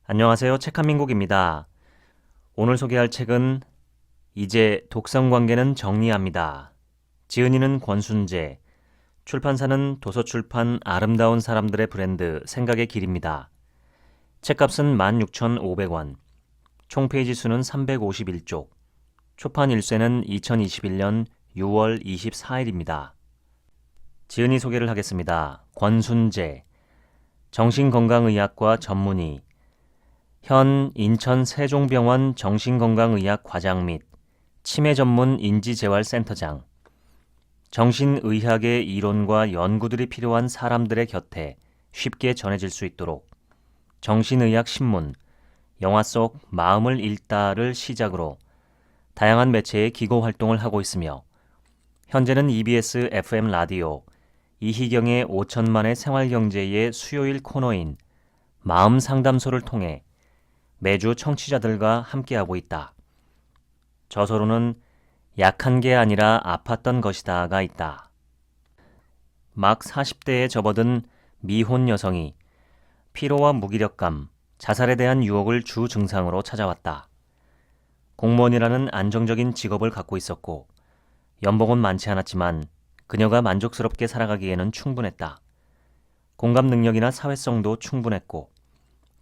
안녕하세요. 책한민국입니다. 오늘 소개할 책은 이제 독성관계는 정리합니다. 지은이는 권순재, 출판사는 도서출판 아름다운 사람들의 브랜드 생각의 길입니다. 책값은 16,500원, 총 페이지 수는 351쪽, 초판 일쇄는 2021년 6월 24일입니다. 지은이 소개를 하겠습니다. 권순재, 정신건강의학과 전문의, 현 인천 세종병원 정신건강의학 과장 및 치매 전문 인지재활센터장, 정신의학의 이론과 연구들이 필요한 사람들의 곁에 쉽게 전해질 수 있도록 정신의학 신문, 영화 속 마음을 읽다를 시작으로 다양한 매체의 기고 활동을 하고 있으며 현재는 EBS FM 라디오 이희경의 5천만의 생활경제의 수요일 코너인 마음 상담소를 통해 매주 청취자들과 함께하고 있다. 저서로는 약한 게 아니라 아팠던 것이다가 있다. 막 40대에 접어든 미혼 여성이 피로와 무기력감, 자살에 대한 유혹을 주 증상으로 찾아왔다. 공무원이라는 안정적인 직업을 갖고 있었고 연봉은 많지 않았지만 그녀가 만족스럽게 살아가기에는 충분했다. 공감 능력이나 사회성도 충분했고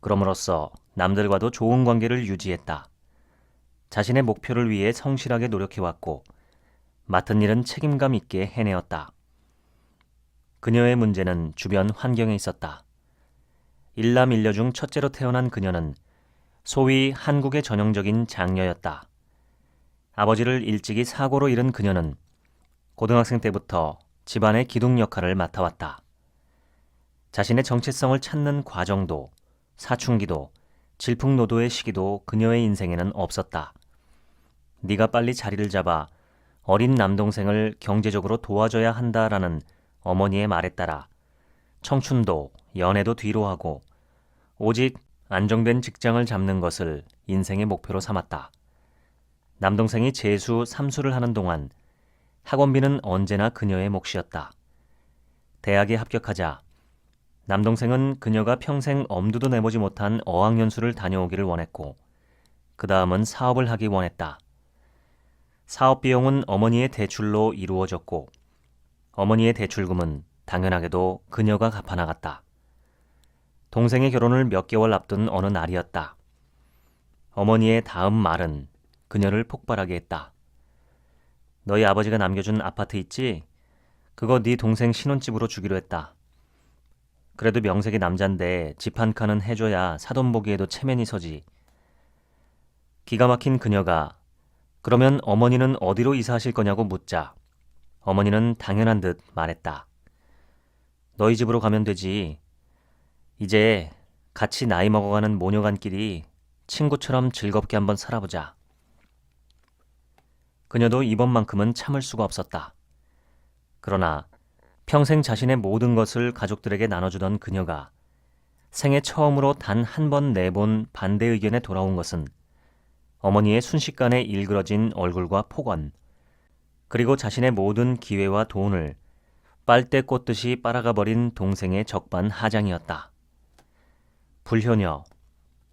그럼으로써 남들과도 좋은 관계를 유지했다. 자신의 목표를 위해 성실하게 노력해왔고 맡은 일은 책임감 있게 해내었다. 그녀의 문제는 주변 환경에 있었다. 일남 일녀 중 첫째로 태어난 그녀는 소위 한국의 전형적인 장녀였다. 아버지를 일찍이 사고로 잃은 그녀는 고등학생 때부터 집안의 기둥 역할을 맡아왔다. 자신의 정체성을 찾는 과정도 사춘기도 질풍노도의 시기도 그녀의 인생에는 없었다. 네가 빨리 자리를 잡아 어린 남동생을 경제적으로 도와줘야 한다라는 어머니의 말에 따라 청춘도 연애도 뒤로 하고 오직 안정된 직장을 잡는 것을 인생의 목표로 삼았다. 남동생이 재수, 삼수를 하는 동안 학원비는 언제나 그녀의 몫이었다. 대학에 합격하자 남동생은 그녀가 평생 엄두도 내보지 못한 어학연수를 다녀오기를 원했고 그 다음은 사업을 하기 원했다. 사업 비용은 어머니의 대출로 이루어졌고 어머니의 대출금은 당연하게도 그녀가 갚아나갔다. 동생의 결혼을 몇 개월 앞둔 어느 날이었다. 어머니의 다음 말은 그녀를 폭발하게 했다. 너희 아버지가 남겨준 아파트 있지? 그거 네 동생 신혼집으로 주기로 했다. 그래도 명색이 남잔데 집 한 칸은 해줘야 사돈 보기에도 체면이 서지. 기가 막힌 그녀가 그러면 어머니는 어디로 이사하실 거냐고 묻자 어머니는 당연한 듯 말했다. 너희 집으로 가면 되지. 이제 같이 나이 먹어가는 모녀간끼리 친구처럼 즐겁게 한번 살아보자. 그녀도 이번만큼은 참을 수가 없었다. 그러나 평생 자신의 모든 것을 가족들에게 나눠주던 그녀가 생애 처음으로 단 한 번 내본 반대 의견에 돌아온 것은 어머니의 순식간에 일그러진 얼굴과 폭언, 그리고 자신의 모든 기회와 돈을 빨대 꽂듯이 빨아가 버린 동생의 적반하장이었다. 불효녀,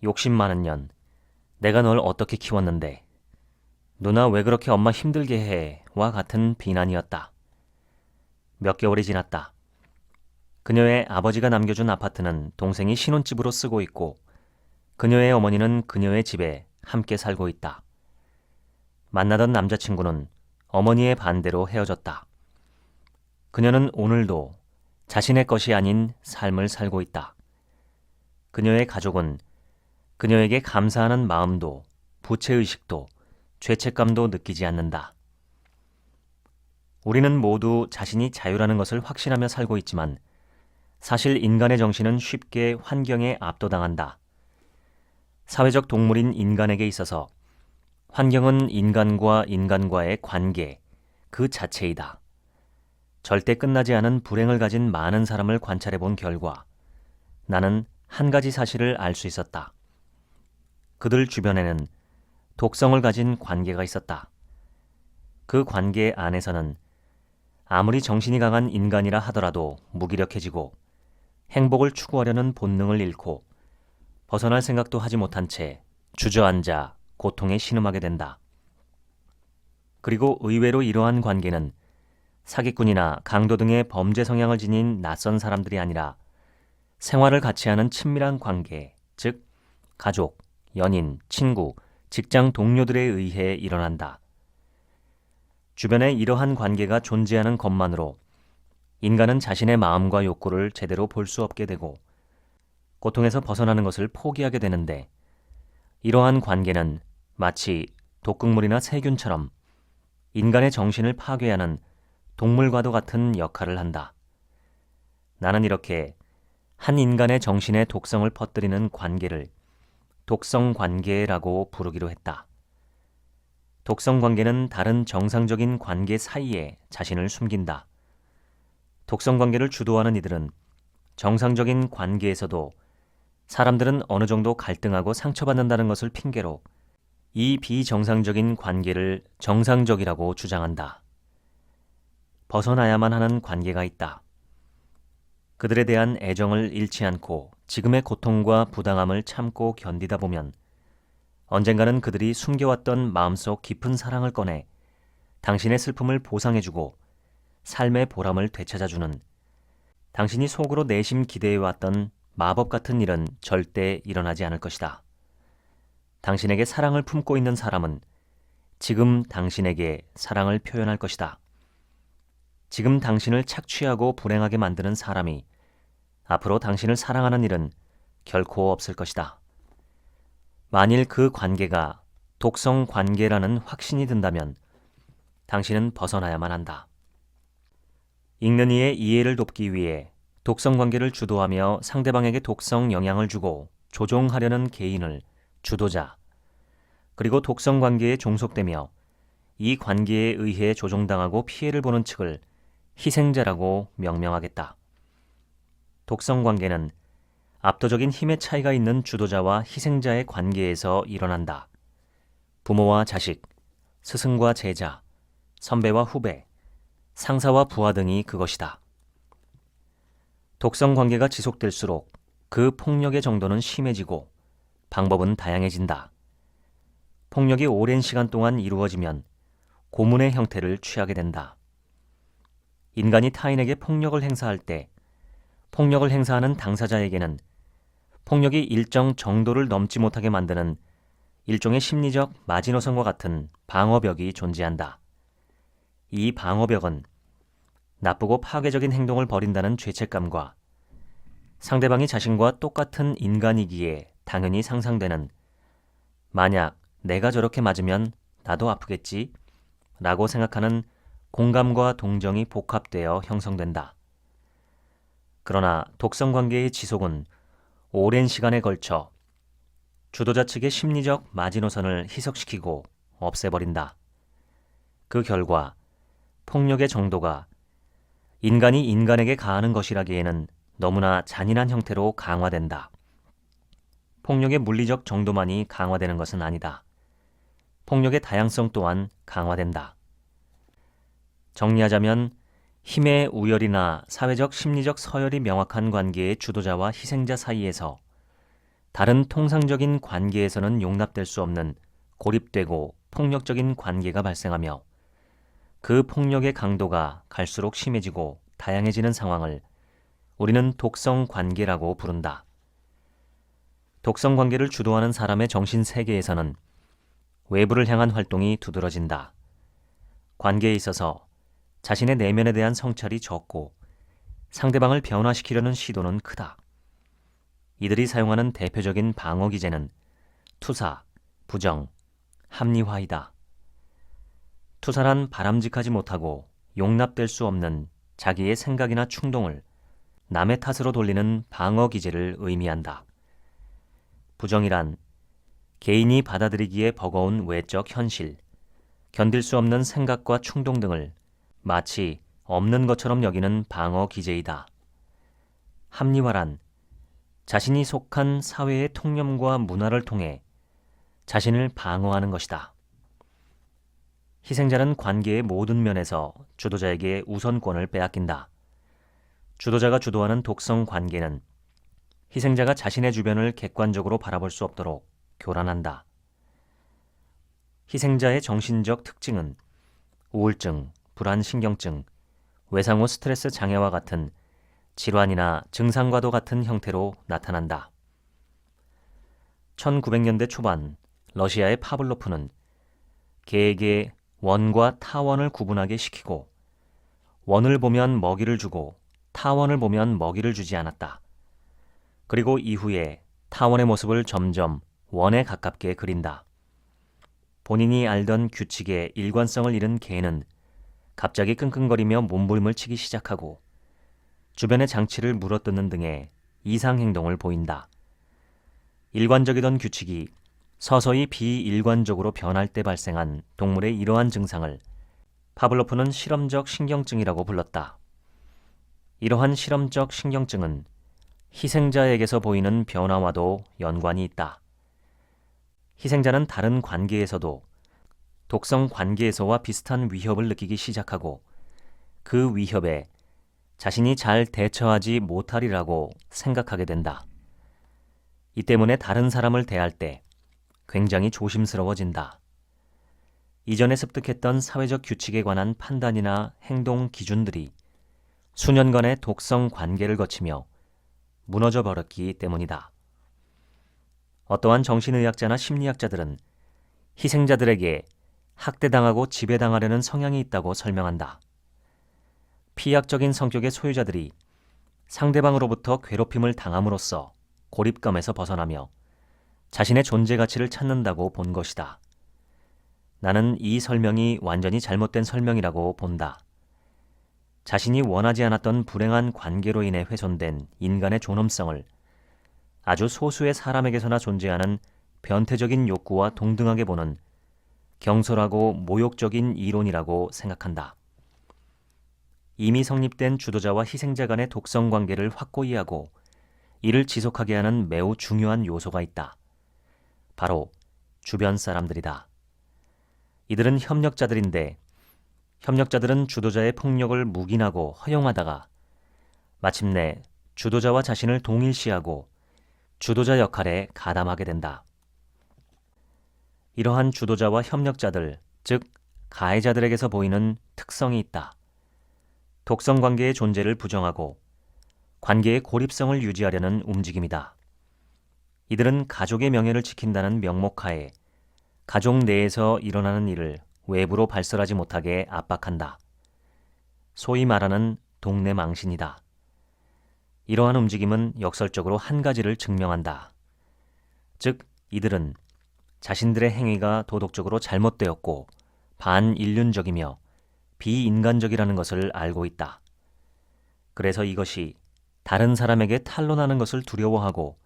욕심 많은 년, 내가 널 어떻게 키웠는데, 누나 왜 그렇게 엄마 힘들게 해? 와 같은 비난이었다. 몇 개월이 지났다. 그녀의 아버지가 남겨준 아파트는 동생이 신혼집으로 쓰고 있고 그녀의 어머니는 그녀의 집에 함께 살고 있다. 만나던 남자친구는 어머니의 반대로 헤어졌다. 그녀는 오늘도 자신의 것이 아닌 삶을 살고 있다. 그녀의 가족은 그녀에게 감사하는 마음도 부채의식도 죄책감도 느끼지 않는다. 우리는 모두 자신이 자유라는 것을 확신하며 살고 있지만 사실 인간의 정신은 쉽게 환경에 압도당한다. 사회적 동물인 인간에게 있어서 환경은 인간과 인간과의 관계 그 자체이다. 절대 끝나지 않은 불행을 가진 많은 사람을 관찰해 본 결과 나는 한 가지 사실을 알 수 있었다. 그들 주변에는 독성을 가진 관계가 있었다. 그 관계 안에서는 아무리 정신이 강한 인간이라 하더라도 무기력해지고 행복을 추구하려는 본능을 잃고 벗어날 생각도 하지 못한 채 주저앉아 고통에 신음하게 된다. 그리고 의외로 이러한 관계는 사기꾼이나 강도 등의 범죄 성향을 지닌 낯선 사람들이 아니라 생활을 같이 하는 친밀한 관계, 즉 가족, 연인, 친구, 직장 동료들에 의해 일어난다. 주변에 이러한 관계가 존재하는 것만으로 인간은 자신의 마음과 욕구를 제대로 볼 수 없게 되고 고통에서 벗어나는 것을 포기하게 되는데, 이러한 관계는 마치 독극물이나 세균처럼 인간의 정신을 파괴하는 동물과도 같은 역할을 한다. 나는 이렇게 한 인간의 정신의 독성을 퍼뜨리는 관계를 독성관계라고 부르기로 했다. 독성관계는 다른 정상적인 관계 사이에 자신을 숨긴다. 독성관계를 주도하는 이들은 정상적인 관계에서도 사람들은 어느 정도 갈등하고 상처받는다는 것을 핑계로 이 비정상적인 관계를 정상적이라고 주장한다. 벗어나야만 하는 관계가 있다. 그들에 대한 애정을 잃지 않고 지금의 고통과 부당함을 참고 견디다 보면 언젠가는 그들이 숨겨왔던 마음속 깊은 사랑을 꺼내 당신의 슬픔을 보상해주고 삶의 보람을 되찾아주는, 당신이 속으로 내심 기대해왔던 마법 같은 일은 절대 일어나지 않을 것이다. 당신에게 사랑을 품고 있는 사람은 지금 당신에게 사랑을 표현할 것이다. 지금 당신을 착취하고 불행하게 만드는 사람이 앞으로 당신을 사랑하는 일은 결코 없을 것이다. 만일 그 관계가 독성 관계라는 확신이 든다면 당신은 벗어나야만 한다. 읽는 이의 이해를 돕기 위해 독성 관계를 주도하며 상대방에게 독성 영향을 주고 조종하려는 개인을 주도자, 그리고 독성 관계에 종속되며 이 관계에 의해 조종당하고 피해를 보는 측을 희생자라고 명명하겠다. 독성 관계는 압도적인 힘의 차이가 있는 주도자와 희생자의 관계에서 일어난다. 부모와 자식, 스승과 제자, 선배와 후배, 상사와 부하 등이 그것이다. 독성 관계가 지속될수록 그 폭력의 정도는 심해지고 방법은 다양해진다. 폭력이 오랜 시간 동안 이루어지면 고문의 형태를 취하게 된다. 인간이 타인에게 폭력을 행사할 때 폭력을 행사하는 당사자에게는 폭력이 일정 정도를 넘지 못하게 만드는 일종의 심리적 마지노선과 같은 방어벽이 존재한다. 이 방어벽은 나쁘고 파괴적인 행동을 벌인다는 죄책감과 상대방이 자신과 똑같은 인간이기에 당연히 상상되는 만약 내가 저렇게 맞으면 나도 아프겠지 라고 생각하는 공감과 동정이 복합되어 형성된다. 그러나 독성관계의 지속은 오랜 시간에 걸쳐 주도자 측의 심리적 마지노선을 희석시키고 없애버린다. 그 결과 폭력의 정도가 인간이 인간에게 가하는 것이라기에는 너무나 잔인한 형태로 강화된다. 폭력의 물리적 정도만이 강화되는 것은 아니다. 폭력의 다양성 또한 강화된다. 정리하자면 힘의 우열이나 사회적 심리적 서열이 명확한 관계의 주도자와 희생자 사이에서 다른 통상적인 관계에서는 용납될 수 없는 고립되고 폭력적인 관계가 발생하며 그 폭력의 강도가 갈수록 심해지고 다양해지는 상황을 우리는 독성 관계라고 부른다. 독성 관계를 주도하는 사람의 정신 세계에서는 외부를 향한 활동이 두드러진다. 관계에 있어서 자신의 내면에 대한 성찰이 적고 상대방을 변화시키려는 시도는 크다. 이들이 사용하는 대표적인 방어 기제는 투사, 부정, 합리화이다. 투사란 바람직하지 못하고 용납될 수 없는 자기의 생각이나 충동을 남의 탓으로 돌리는 방어 기제를 의미한다. 부정이란 개인이 받아들이기에 버거운 외적 현실, 견딜 수 없는 생각과 충동 등을 마치 없는 것처럼 여기는 방어 기제이다. 합리화란 자신이 속한 사회의 통념과 문화를 통해 자신을 방어하는 것이다. 희생자는 관계의 모든 면에서 주도자에게 우선권을 빼앗긴다. 주도자가 주도하는 독성 관계는 희생자가 자신의 주변을 객관적으로 바라볼 수 없도록 교란한다. 희생자의 정신적 특징은 우울증, 불안신경증, 외상후 스트레스 장애와 같은 질환이나 증상과도 같은 형태로 나타난다. 1900년대 초반 러시아의 파블로프는 개에게 원과 타원을 구분하게 시키고 원을 보면 먹이를 주고 타원을 보면 먹이를 주지 않았다. 그리고 이후에 타원의 모습을 점점 원에 가깝게 그린다. 본인이 알던 규칙의 일관성을 잃은 개는 갑자기 끙끙거리며 몸부림을 치기 시작하고 주변의 장치를 물어뜯는 등의 이상 행동을 보인다. 일관적이던 규칙이 서서히 비일관적으로 변할 때 발생한 동물의 이러한 증상을 파블로프는 실험적 신경증이라고 불렀다. 이러한 실험적 신경증은 희생자에게서 보이는 변화와도 연관이 있다. 희생자는 다른 관계에서도 독성 관계에서와 비슷한 위협을 느끼기 시작하고 그 위협에 자신이 잘 대처하지 못하리라고 생각하게 된다. 이 때문에 다른 사람을 대할 때 굉장히 조심스러워진다. 이전에 습득했던 사회적 규칙에 관한 판단이나 행동 기준들이 수년간의 독성 관계를 거치며 무너져 버렸기 때문이다. 어떠한 정신의학자나 심리학자들은 희생자들에게 학대당하고 지배당하려는 성향이 있다고 설명한다. 피약적인 성격의 소유자들이 상대방으로부터 괴롭힘을 당함으로써 고립감에서 벗어나며 자신의 존재 가치를 찾는다고 본 것이다. 나는 이 설명이 완전히 잘못된 설명이라고 본다. 자신이 원하지 않았던 불행한 관계로 인해 훼손된 인간의 존엄성을 아주 소수의 사람에게서나 존재하는 변태적인 욕구와 동등하게 보는 경솔하고 모욕적인 이론이라고 생각한다. 이미 성립된 주도자와 희생자 간의 독성 관계를 확고히 하고 이를 지속하게 하는 매우 중요한 요소가 있다. 바로 주변 사람들이다. 이들은 협력자들인데 협력자들은 주도자의 폭력을 묵인하고 허용하다가 마침내 주도자와 자신을 동일시하고 주도자 역할에 가담하게 된다. 이러한 주도자와 협력자들, 즉 가해자들에게서 보이는 특성이 있다. 독성 관계의 존재를 부정하고 관계의 고립성을 유지하려는 움직임이다. 이들은 가족의 명예를 지킨다는 명목하에 가족 내에서 일어나는 일을 외부로 발설하지 못하게 압박한다. 소위 말하는 동네 망신이다. 이러한 움직임은 역설적으로 한 가지를 증명한다. 즉, 이들은 자신들의 행위가 도덕적으로 잘못되었고 반인륜적이며 비인간적이라는 것을 알고 있다. 그래서 이것이 다른 사람에게 탄로나는 것을 두려워하고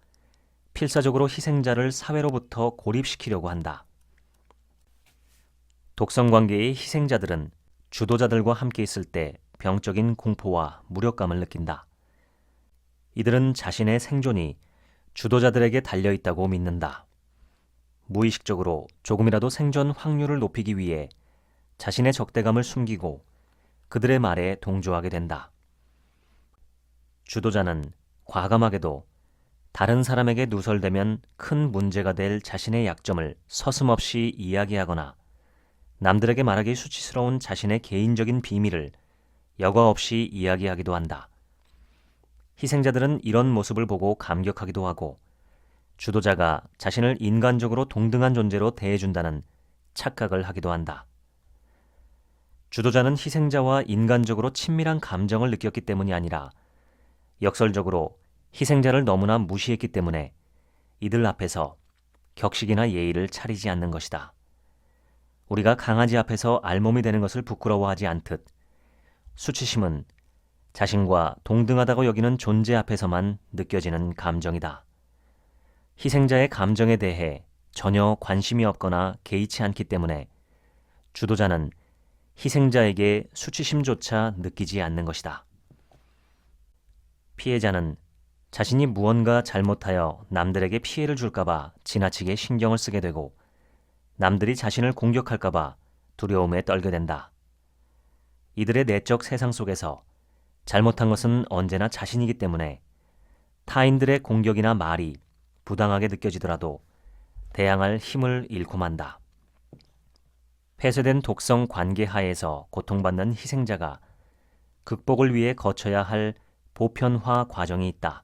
필사적으로 희생자를 사회로부터 고립시키려고 한다. 독성관계의 희생자들은 주도자들과 함께 있을 때 병적인 공포와 무력감을 느낀다. 이들은 자신의 생존이 주도자들에게 달려있다고 믿는다. 무의식적으로 조금이라도 생존 확률을 높이기 위해 자신의 적대감을 숨기고 그들의 말에 동조하게 된다. 주도자는 과감하게도 다른 사람에게 누설되면 큰 문제가 될 자신의 약점을 서슴없이 이야기하거나 남들에게 말하기 수치스러운 자신의 개인적인 비밀을 여과 없이 이야기하기도 한다. 희생자들은 이런 모습을 보고 감격하기도 하고 주도자가 자신을 인간적으로 동등한 존재로 대해준다는 착각을 하기도 한다. 주도자는 희생자와 인간적으로 친밀한 감정을 느꼈기 때문이 아니라 역설적으로 희생자를 너무나 무시했기 때문에 이들 앞에서 격식이나 예의를 차리지 않는 것이다. 우리가 강아지 앞에서 알몸이 되는 것을 부끄러워하지 않듯 수치심은 자신과 동등하다고 여기는 존재 앞에서만 느껴지는 감정이다. 희생자의 감정에 대해 전혀 관심이 없거나 개의치 않기 때문에 주도자는 희생자에게 수치심조차 느끼지 않는 것이다. 피해자는 자신이 무언가 잘못하여 남들에게 피해를 줄까봐 지나치게 신경을 쓰게 되고 남들이 자신을 공격할까봐 두려움에 떨게 된다. 이들의 내적 세상 속에서 잘못한 것은 언제나 자신이기 때문에 타인들의 공격이나 말이 부당하게 느껴지더라도 대항할 힘을 잃고 만다. 폐쇄된 독성 관계 하에서 고통받는 희생자가 극복을 위해 거쳐야 할 보편화 과정이 있다.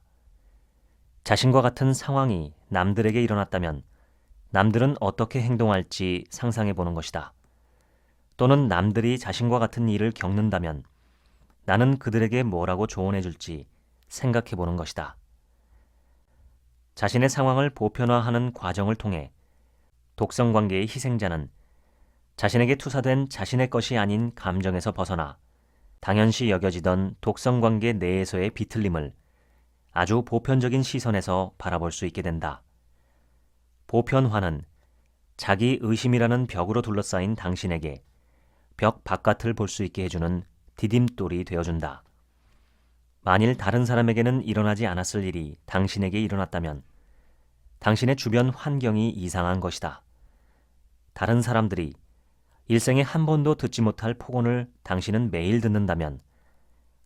자신과 같은 상황이 남들에게 일어났다면 남들은 어떻게 행동할지 상상해 보는 것이다. 또는 남들이 자신과 같은 일을 겪는다면 나는 그들에게 뭐라고 조언해 줄지 생각해 보는 것이다. 자신의 상황을 보편화하는 과정을 통해 독성관계의 희생자는 자신에게 투사된 자신의 것이 아닌 감정에서 벗어나 당연시 여겨지던 독성관계 내에서의 비틀림을 아주 보편적인 시선에서 바라볼 수 있게 된다. 보편화는 자기 의심이라는 벽으로 둘러싸인 당신에게 벽 바깥을 볼 수 있게 해주는 디딤돌이 되어준다. 만일 다른 사람에게는 일어나지 않았을 일이 당신에게 일어났다면 당신의 주변 환경이 이상한 것이다. 다른 사람들이 일생에 한 번도 듣지 못할 폭언을 당신은 매일 듣는다면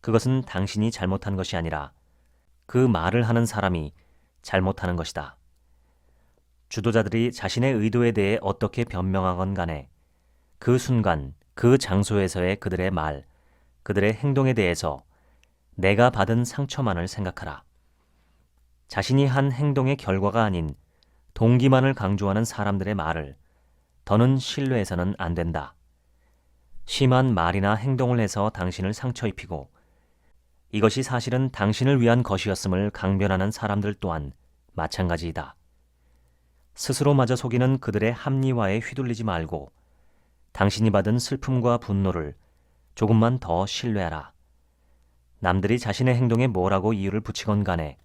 그것은 당신이 잘못한 것이 아니라 그 말을 하는 사람이 잘못하는 것이다. 주도자들이 자신의 의도에 대해 어떻게 변명하건 간에 그 순간 그 장소에서의 그들의 말, 그들의 행동에 대해서 내가 받은 상처만을 생각하라. 자신이 한 행동의 결과가 아닌 동기만을 강조하는 사람들의 말을 더는 신뢰해서는 안 된다. 심한 말이나 행동을 해서 당신을 상처 입히고 이것이 사실은 당신을 위한 것이었음을 강변하는 사람들 또한 마찬가지이다. 스스로마저 속이는 그들의 합리화에 휘둘리지 말고 당신이 받은 슬픔과 분노를 조금만 더 신뢰하라. 남들이 자신의 행동에 뭐라고 이유를 붙이건 간에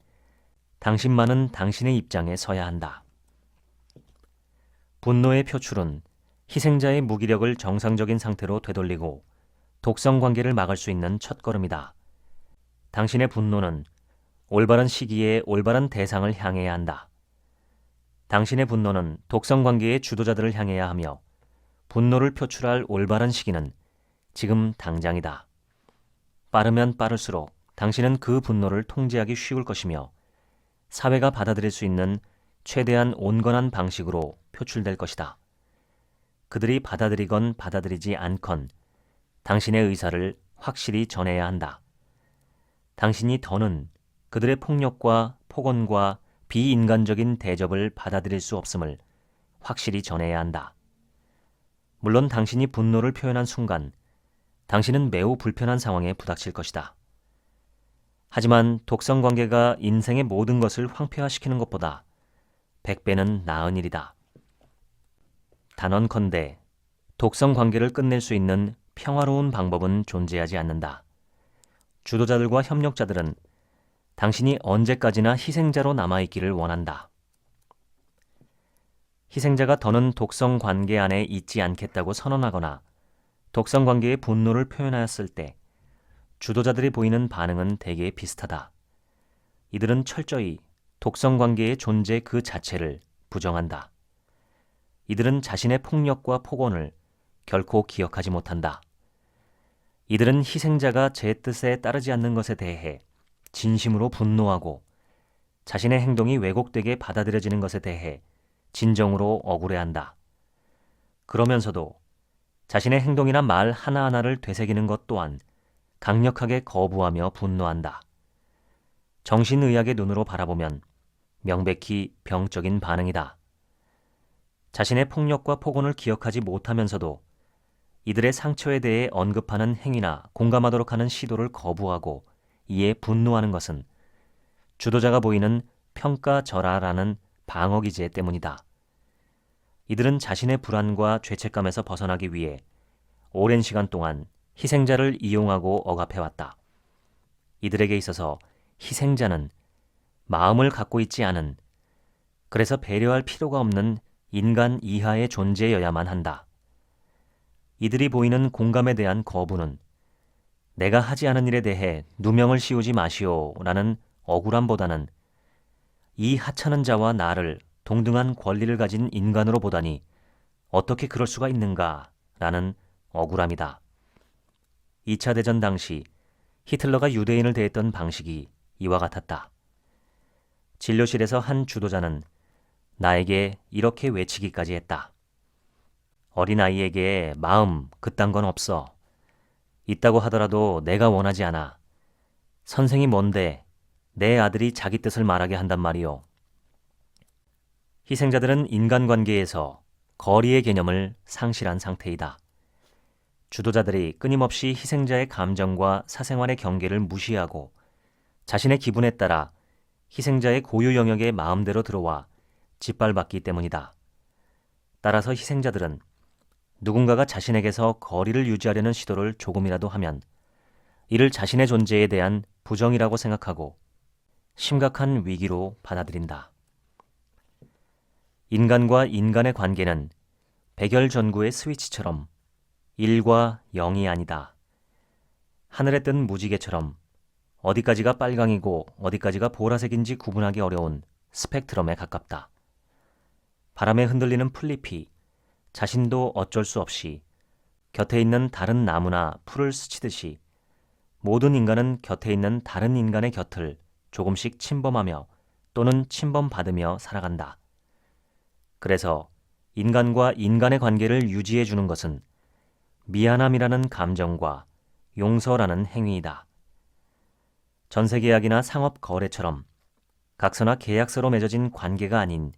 당신만은 당신의 입장에 서야 한다. 분노의 표출은 희생자의 무기력을 정상적인 상태로 되돌리고 독성 관계를 막을 수 있는 첫걸음이다. 당신의 분노는 올바른 시기에 올바른 대상을 향해야 한다. 당신의 분노는 독성 관계의 주도자들을 향해야 하며 분노를 표출할 올바른 시기는 지금 당장이다. 빠르면 빠를수록 당신은 그 분노를 통제하기 쉬울 것이며 사회가 받아들일 수 있는 최대한 온건한 방식으로 표출될 것이다. 그들이 받아들이건 받아들이지 않건 당신의 의사를 확실히 전해야 한다. 당신이 더는 그들의 폭력과 폭언과 비인간적인 대접을 받아들일 수 없음을 확실히 전해야 한다. 물론 당신이 분노를 표현한 순간 당신은 매우 불편한 상황에 부닥칠 것이다. 하지만 독성관계가 인생의 모든 것을 황폐화시키는 것보다 100배는 나은 일이다. 단언컨대 독성관계를 끝낼 수 있는 평화로운 방법은 존재하지 않는다. 주도자들과 협력자들은 당신이 언제까지나 희생자로 남아있기를 원한다. 희생자가 더는 독성관계 안에 있지 않겠다고 선언하거나 독성관계의 분노를 표현하였을 때 주도자들이 보이는 반응은 대개 비슷하다. 이들은 철저히 독성관계의 존재 그 자체를 부정한다. 이들은 자신의 폭력과 폭언을 결코 기억하지 못한다. 이들은 희생자가 제 뜻에 따르지 않는 것에 대해 진심으로 분노하고 자신의 행동이 왜곡되게 받아들여지는 것에 대해 진정으로 억울해한다. 그러면서도 자신의 행동이나 말 하나하나를 되새기는 것 또한 강력하게 거부하며 분노한다. 정신의학의 눈으로 바라보면 명백히 병적인 반응이다. 자신의 폭력과 폭언을 기억하지 못하면서도 이들의 상처에 대해 언급하는 행위나 공감하도록 하는 시도를 거부하고 이에 분노하는 것은 주도자가 보이는 평가절하라는 방어기제 때문이다. 이들은 자신의 불안과 죄책감에서 벗어나기 위해 오랜 시간 동안 희생자를 이용하고 억압해왔다. 이들에게 있어서 희생자는 마음을 갖고 있지 않은, 그래서 배려할 필요가 없는 인간 이하의 존재여야만 한다. 이들이 보이는 공감에 대한 거부는 내가 하지 않은 일에 대해 누명을 씌우지 마시오라는 억울함보다는 이 하찮은 자와 나를 동등한 권리를 가진 인간으로 보다니 어떻게 그럴 수가 있는가라는 억울함이다. 2차 대전 당시 히틀러가 유대인을 대했던 방식이 이와 같았다. 진료실에서 한 주도자는 나에게 이렇게 외치기까지 했다. 어린아이에게 마음 그딴 건 없어. 있다고 하더라도 내가 원하지 않아. 선생이 뭔데 내 아들이 자기 뜻을 말하게 한단 말이오. 희생자들은 인간관계에서 거리의 개념을 상실한 상태이다. 주도자들이 끊임없이 희생자의 감정과 사생활의 경계를 무시하고 자신의 기분에 따라 희생자의 고유 영역에 마음대로 들어와 짓밟았기 때문이다. 따라서 희생자들은 누군가가 자신에게서 거리를 유지하려는 시도를 조금이라도 하면 이를 자신의 존재에 대한 부정이라고 생각하고 심각한 위기로 받아들인다. 인간과 인간의 관계는 백열전구의 스위치처럼 1과 0이 아니다. 하늘에 뜬 무지개처럼 어디까지가 빨강이고 어디까지가 보라색인지 구분하기 어려운 스펙트럼에 가깝다. 바람에 흔들리는 풀잎이 자신도 어쩔 수 없이 곁에 있는 다른 나무나 풀을 스치듯이 모든 인간은 곁에 있는 다른 인간의 곁을 조금씩 침범하며 또는 침범받으며 살아간다. 그래서 인간과 인간의 관계를 유지해 주는 것은 미안함이라는 감정과 용서라는 행위이다. 전세계약이나 상업 거래처럼 각서나 계약서로 맺어진 관계가 아닌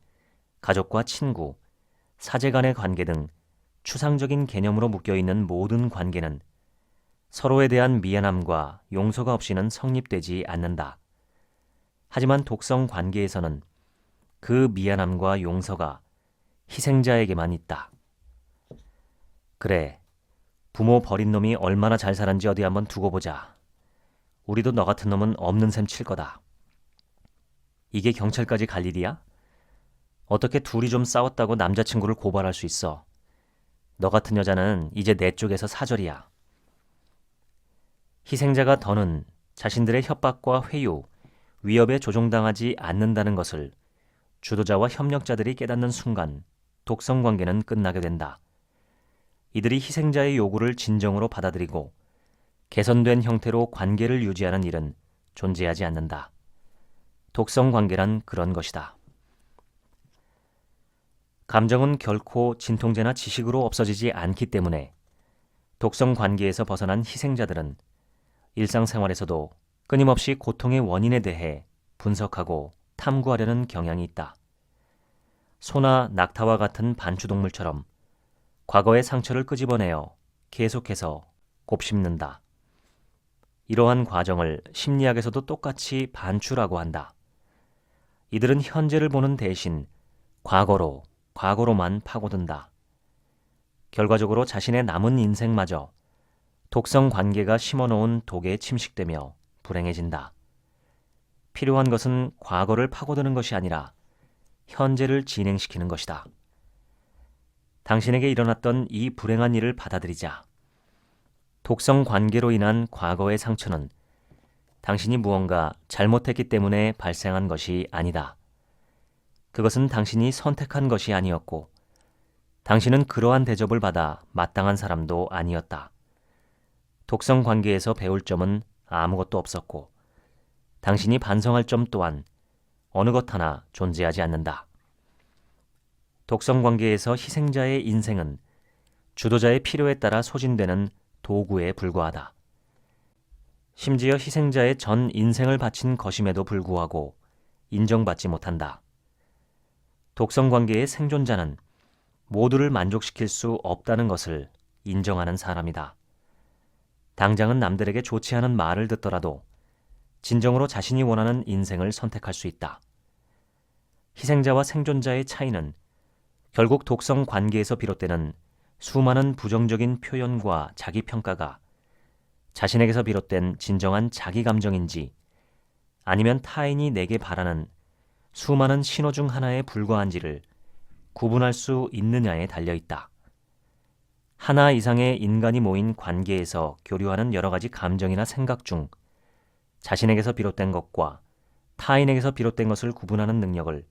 가족과 친구, 사제 간의 관계 등 추상적인 개념으로 묶여있는 모든 관계는 서로에 대한 미안함과 용서가 없이는 성립되지 않는다. 하지만 독성 관계에서는 그 미안함과 용서가 희생자에게만 있다. 그래, 부모 버린 놈이 얼마나 잘 살았는지 어디 한번 두고 보자. 우리도 너 같은 놈은 없는 셈 칠 거다. 이게 경찰까지 갈 일이야? 어떻게 둘이 좀 싸웠다고 남자친구를 고발할 수 있어? 너 같은 여자는 이제 내 쪽에서 사절이야. 희생자가 더는 자신들의 협박과 회유, 위협에 조종당하지 않는다는 것을 주도자와 협력자들이 깨닫는 순간 독성관계는 끝나게 된다. 이들이 희생자의 요구를 진정으로 받아들이고 개선된 형태로 관계를 유지하는 일은 존재하지 않는다. 독성관계란 그런 것이다. 감정은 결코 진통제나 지식으로 없어지지 않기 때문에 독성관계에서 벗어난 희생자들은 일상생활에서도 끊임없이 고통의 원인에 대해 분석하고 탐구하려는 경향이 있다. 소나 낙타와 같은 반추동물처럼 과거의 상처를 끄집어내어 계속해서 곱씹는다. 이러한 과정을 심리학에서도 똑같이 반추라고 한다. 이들은 현재를 보는 대신 과거로만 파고든다. 결과적으로 자신의 남은 인생마저 독성 관계가 심어놓은 독에 침식되며 불행해진다. 필요한 것은 과거를 파고드는 것이 아니라 현재를 진행시키는 것이다. 당신에게 일어났던 이 불행한 일을 받아들이자. 독성 관계로 인한 과거의 상처는 당신이 무언가 잘못했기 때문에 발생한 것이 아니다. 그것은 당신이 선택한 것이 아니었고 당신은 그러한 대접을 받아 마땅한 사람도 아니었다. 독성 관계에서 배울 점은 아무것도 없었고 당신이 반성할 점 또한 어느 것 하나 존재하지 않는다. 독성 관계에서 희생자의 인생은 주도자의 필요에 따라 소진되는 도구에 불과하다. 심지어 희생자의 전 인생을 바친 것임에도 불구하고 인정받지 못한다. 독성 관계의 생존자는 모두를 만족시킬 수 없다는 것을 인정하는 사람이다. 당장은 남들에게 좋지 않은 말을 듣더라도 진정으로 자신이 원하는 인생을 선택할 수 있다. 희생자와 생존자의 차이는 결국 독성 관계에서 비롯되는 수많은 부정적인 표현과 자기평가가 자신에게서 비롯된 진정한 자기 감정인지 아니면 타인이 내게 바라는 수많은 신호 중 하나에 불과한지를 구분할 수 있느냐에 달려있다. 하나 이상의 인간이 모인 관계에서 교류하는 여러 가지 감정이나 생각 중 자신에게서 비롯된 것과 타인에게서 비롯된 것을 구분하는 능력을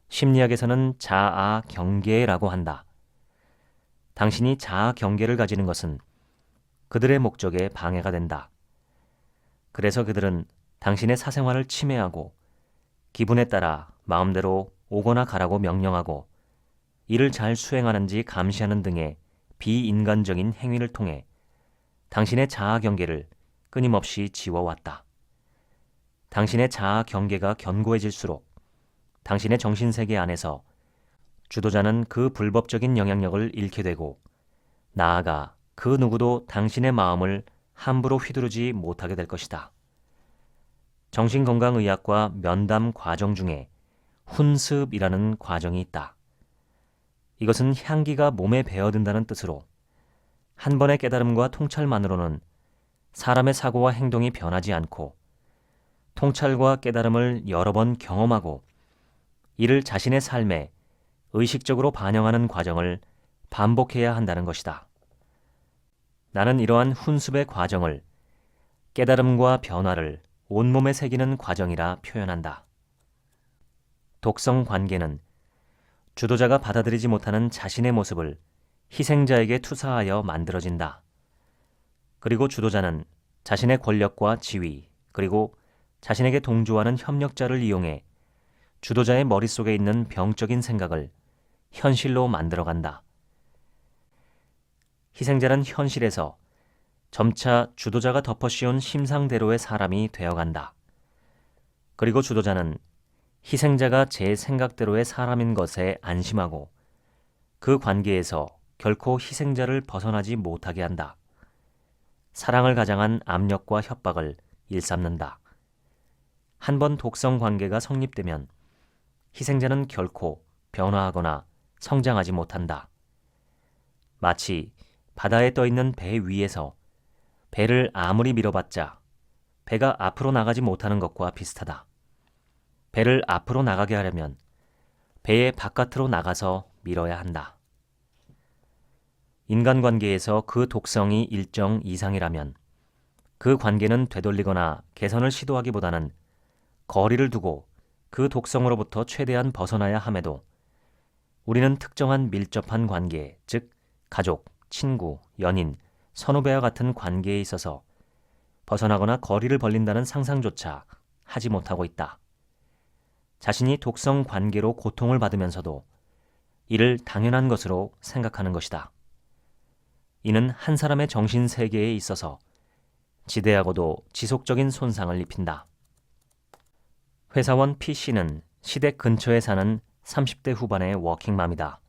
심리학에서는 자아 경계라고 한다. 당신이 자아 경계를 가지는 것은 그들의 목적에 방해가 된다. 그래서 그들은 당신의 사생활을 침해하고 기분에 따라 마음대로 오거나 가라고 명령하고 이를 잘 수행하는지 감시하는 등의 비인간적인 행위를 통해 당신의 자아 경계를 끊임없이 지워왔다. 당신의 자아 경계가 견고해질수록 당신의 정신세계 안에서 주도자는 그 불법적인 영향력을 잃게 되고 나아가 그 누구도 당신의 마음을 함부로 휘두르지 못하게 될 것이다. 정신건강의학과 면담 과정 중에 훈습이라는 과정이 있다. 이것은 향기가 몸에 배어든다는 뜻으로 한 번의 깨달음과 통찰만으로는 사람의 사고와 행동이 변하지 않고 통찰과 깨달음을 여러 번 경험하고 이를 자신의 삶에 의식적으로 반영하는 과정을 반복해야 한다는 것이다. 나는 이러한 훈습의 과정을 깨달음과 변화를 온몸에 새기는 과정이라 표현한다. 독성 관계는 주도자가 받아들이지 못하는 자신의 모습을 희생자에게 투사하여 만들어진다. 그리고 주도자는 자신의 권력과 지위, 그리고 자신에게 동조하는 협력자를 이용해 주도자의 머릿속에 있는 병적인 생각을 현실로 만들어간다. 희생자는 현실에서 점차 주도자가 덮어씌운 심상대로의 사람이 되어간다. 그리고 주도자는 희생자가 제 생각대로의 사람인 것에 안심하고 그 관계에서 결코 희생자를 벗어나지 못하게 한다. 사랑을 가장한 압력과 협박을 일삼는다. 한 번 독성 관계가 성립되면 희생자는 결코 변화하거나 성장하지 못한다. 마치 바다에 떠있는 배 위에서 배를 아무리 밀어봤자 배가 앞으로 나가지 못하는 것과 비슷하다. 배를 앞으로 나가게 하려면 배의 바깥으로 나가서 밀어야 한다. 인간관계에서 그 독성이 일정 이상이라면 그 관계는 되돌리거나 개선을 시도하기보다는 거리를 두고 그 독성으로부터 최대한 벗어나야 함에도 우리는 특정한 밀접한 관계, 즉 가족, 친구, 연인, 선후배와 같은 관계에 있어서 벗어나거나 거리를 벌린다는 상상조차 하지 못하고 있다. 자신이 독성 관계로 고통을 받으면서도 이를 당연한 것으로 생각하는 것이다. 이는 한 사람의 정신세계에 있어서 지대하고도 지속적인 손상을 입힌다. 회사원 P씨는 시댁 근처에 사는 30대 후반의 워킹맘이다.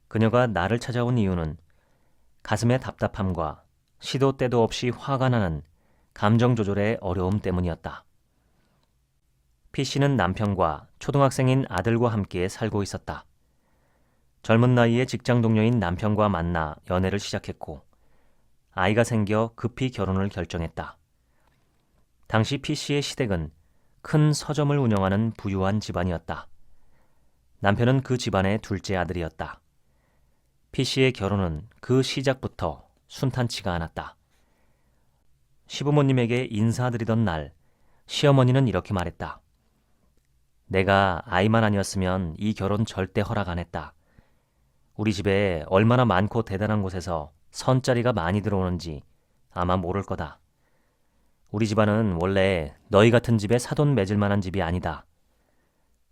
그녀가 나를 찾아온 이유는 가슴의 답답함과 시도 때도 없이 화가 나는 감정 조절의 어려움 때문이었다. P씨는 남편과 초등학생인 아들과 함께 살고 있었다. 젊은 나이에 직장 동료인 남편과 만나 연애를 시작했고 아이가 생겨 급히 결혼을 결정했다. 당시 P씨의 시댁은 큰 서점을 운영하는 부유한 집안이었다. 남편은 그 집안의 둘째 아들이었다. P씨의 결혼은 그 시작부터 순탄치가 않았다. 시부모님에게 인사드리던 날 시어머니는 이렇게 말했다. 내가 아이만 아니었으면 이 결혼 절대 허락 안 했다. 우리 집에 얼마나 많고 대단한 곳에서 선자리가 많이 들어오는지 아마 모를 거다. 우리 집안은 원래 너희 같은 집에 사돈 맺을 만한 집이 아니다.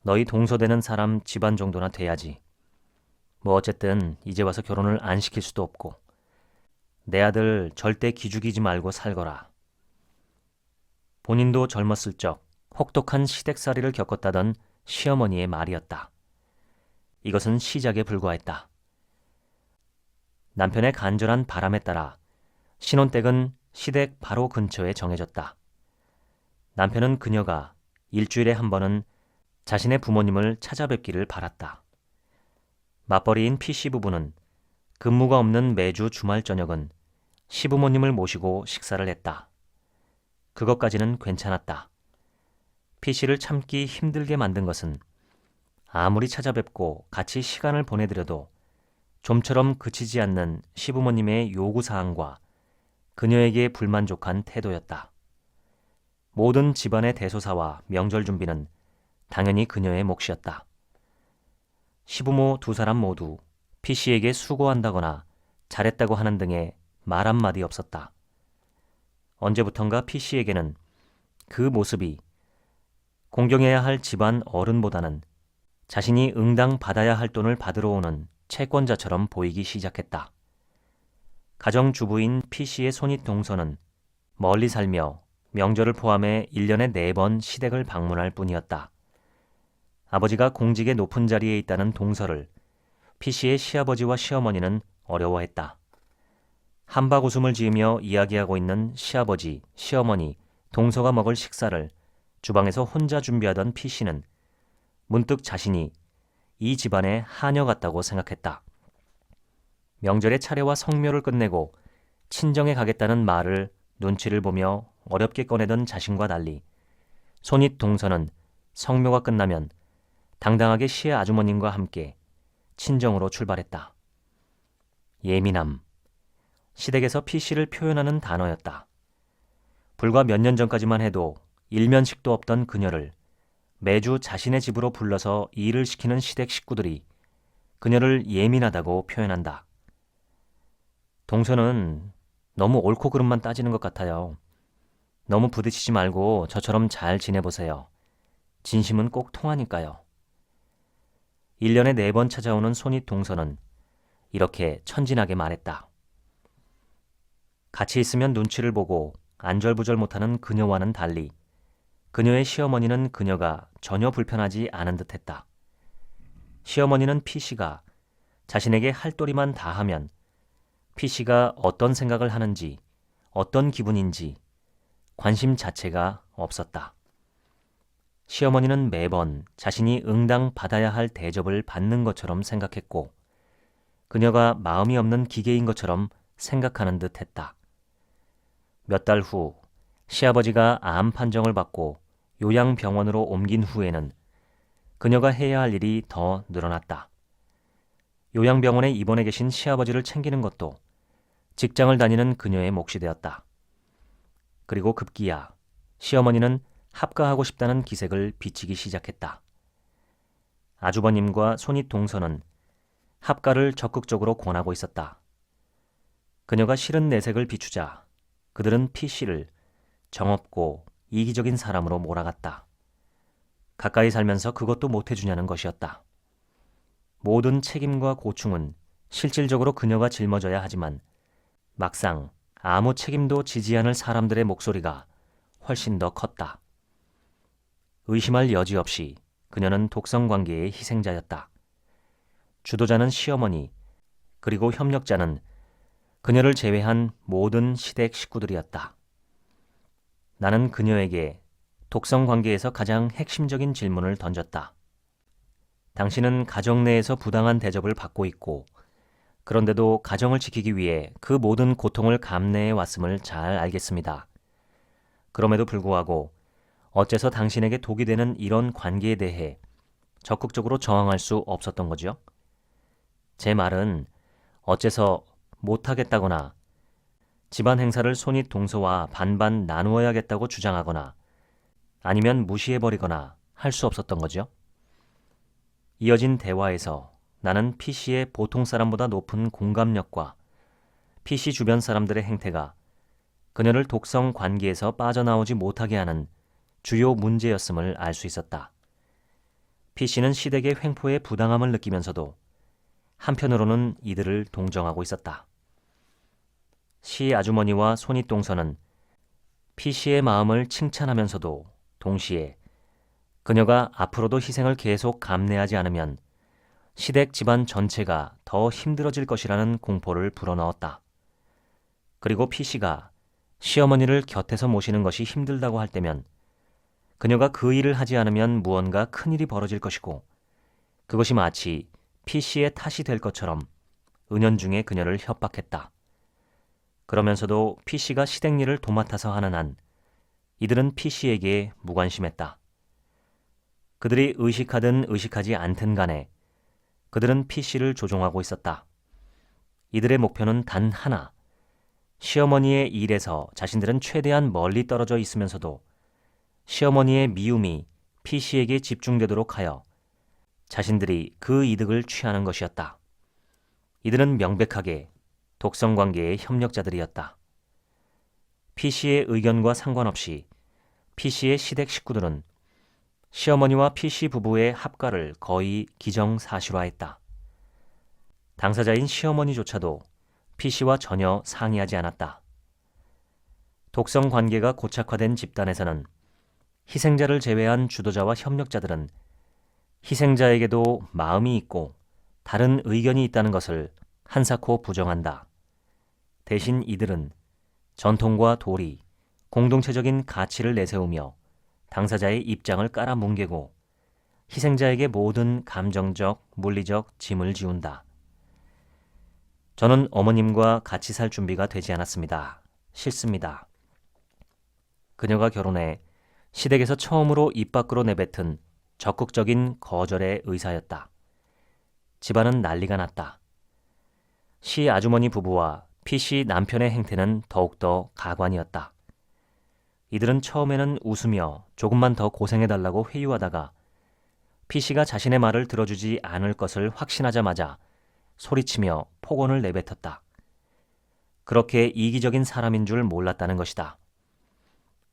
너희 동서되는 사람 집안 정도나 돼야지. 뭐 어쨌든 이제 와서 결혼을 안 시킬 수도 없고 내 아들 절대 기죽이지 말고 살거라. 본인도 젊었을 적 혹독한 시댁살이를 겪었다던 시어머니의 말이었다. 이것은 시작에 불과했다. 남편의 간절한 바람에 따라 신혼댁은 시댁 바로 근처에 정해졌다. 남편은 그녀가 일주일에 한 번은 자신의 부모님을 찾아뵙기를 바랐다. 맞벌이인 P씨 부부는 근무가 없는 매주 주말 저녁은 시부모님을 모시고 식사를 했다. 그것까지는 괜찮았다. P씨를 참기 힘들게 만든 것은 아무리 찾아뵙고 같이 시간을 보내드려도 좀처럼 그치지 않는 시부모님의 요구사항과 그녀에게 불만족한 태도였다. 모든 집안의 대소사와 명절 준비는 당연히 그녀의 몫이었다. 시부모 두 사람 모두 P씨에게 수고한다거나 잘했다고 하는 등의 말 한마디 없었다. 언제부턴가 P씨에게는 그 모습이 공경해야 할 집안 어른보다는 자신이 응당 받아야 할 돈을 받으러 오는 채권자처럼 보이기 시작했다. 가정주부인 P씨의 손윗 동서는 멀리 살며 명절을 포함해 1년에 4번 시댁을 방문할 뿐이었다. 아버지가 공직의 높은 자리에 있다는 동서를 P씨의 시아버지와 시어머니는 어려워했다. 한박 웃음을 지으며 이야기하고 있는 시아버지, 시어머니, 동서가 먹을 식사를 주방에서 혼자 준비하던 P씨는 문득 자신이 이 집안의 하녀 같다고 생각했다. 명절의 차례와 성묘를 끝내고 친정에 가겠다는 말을 눈치를 보며 어렵게 꺼내던 자신과 달리 손윗 동서는 성묘가 끝나면 당당하게 시의 아주머님과 함께 친정으로 출발했다. 예민함. 시댁에서 P씨를 표현하는 단어였다. 불과 몇 년 전까지만 해도 일면식도 없던 그녀를 매주 자신의 집으로 불러서 일을 시키는 시댁 식구들이 그녀를 예민하다고 표현한다. 동서는 너무 옳고 그름만 따지는 것 같아요. 너무 부딪히지 말고 저처럼 잘 지내보세요. 진심은 꼭 통하니까요. 1년에 4번 찾아오는 손윗 동서는 이렇게 천진하게 말했다. 같이 있으면 눈치를 보고 안절부절 못하는 그녀와는 달리 그녀의 시어머니는 그녀가 전혀 불편하지 않은 듯했다. 시어머니는 P씨가 자신에게 할 도리만 다하면 P씨가 어떤 생각을 하는지, 어떤 기분인지 관심 자체가 없었다. 시어머니는 매번 자신이 응당 받아야 할 대접을 받는 것처럼 생각했고 그녀가 마음이 없는 기계인 것처럼 생각하는 듯했다. 몇 달 후 시아버지가 암 판정을 받고 요양병원으로 옮긴 후에는 그녀가 해야 할 일이 더 늘어났다. 요양병원에 입원해 계신 시아버지를 챙기는 것도 직장을 다니는 그녀의 몫이 되었다. 그리고 급기야 시어머니는 합가하고 싶다는 기색을 비치기 시작했다. 아주버님과 손윗 동서는 합가를 적극적으로 권하고 있었다. 그녀가 싫은 내색을 비추자 그들은 P씨를 정없고 이기적인 사람으로 몰아갔다. 가까이 살면서 그것도 못해주냐는 것이었다. 모든 책임과 고충은 실질적으로 그녀가 짊어져야 하지만 막상 아무 책임도 지지 않을 사람들의 목소리가 훨씬 더 컸다. 의심할 여지 없이 그녀는 독성관계의 희생자였다. 주도자는 시어머니, 그리고 협력자는 그녀를 제외한 모든 시댁 식구들이었다. 나는 그녀에게 독성관계에서 가장 핵심적인 질문을 던졌다. 당신은 가정 내에서 부당한 대접을 받고 있고 그런데도 가정을 지키기 위해 그 모든 고통을 감내해 왔음을 잘 알겠습니다. 그럼에도 불구하고 어째서 당신에게 독이 되는 이런 관계에 대해 적극적으로 저항할 수 없었던 거죠? 제 말은 어째서 못하겠다거나 집안 행사를 손윗 동서와 반반 나누어야겠다고 주장하거나 아니면 무시해버리거나 할 수 없었던 거죠? 이어진 대화에서 나는 P씨의 보통 사람보다 높은 공감력과 P씨 주변 사람들의 행태가 그녀를 독성 관계에서 빠져나오지 못하게 하는 주요 문제였음을 알 수 있었다. P씨는 시댁의 횡포에 부당함을 느끼면서도 한편으로는 이들을 동정하고 있었다. 시 아주머니와 손윗 동서는 P씨의 마음을 칭찬하면서도 동시에 그녀가 앞으로도 희생을 계속 감내하지 않으면 시댁 집안 전체가 더 힘들어질 것이라는 공포를 불어넣었다. 그리고 P씨가 시어머니를 곁에서 모시는 것이 힘들다고 할 때면 그녀가 그 일을 하지 않으면 무언가 큰일이 벌어질 것이고 그것이 마치 P씨의 탓이 될 것처럼 은연중에 그녀를 협박했다. 그러면서도 P씨가 시댁 일을 도맡아서 하는 한 이들은 P씨에게 무관심했다. 그들이 의식하든 의식하지 않든 간에 그들은 P씨를 조종하고 있었다. 이들의 목표는 단 하나. 시어머니의 일에서 자신들은 최대한 멀리 떨어져 있으면서도 시어머니의 미움이 P씨에게 집중되도록 하여 자신들이 그 이득을 취하는 것이었다. 이들은 명백하게 독성관계의 협력자들이었다. P씨의 의견과 상관없이 P씨의 시댁 식구들은 시어머니와 PC 부부의 합가를 거의 기정사실화했다. 당사자인 시어머니조차도 PC와 전혀 상의하지 않았다. 독성 관계가 고착화된 집단에서는 희생자를 제외한 주도자와 협력자들은 희생자에게도 마음이 있고 다른 의견이 있다는 것을 한사코 부정한다. 대신 이들은 전통과 도리, 공동체적인 가치를 내세우며 당사자의 입장을 깔아뭉개고 희생자에게 모든 감정적, 물리적 짐을 지운다. 저는 어머님과 같이 살 준비가 되지 않았습니다. 싫습니다. 그녀가 결혼해 시댁에서 처음으로 입 밖으로 내뱉은 적극적인 거절의 의사였다. 집안은 난리가 났다. 시 아주머니 부부와 PC 남편의 행태는 더욱더 가관이었다. 이들은 처음에는 웃으며 조금만 더 고생해달라고 회유하다가 PC가 자신의 말을 들어주지 않을 것을 확신하자마자 소리치며 폭언을 내뱉었다. 그렇게 이기적인 사람인 줄 몰랐다는 것이다.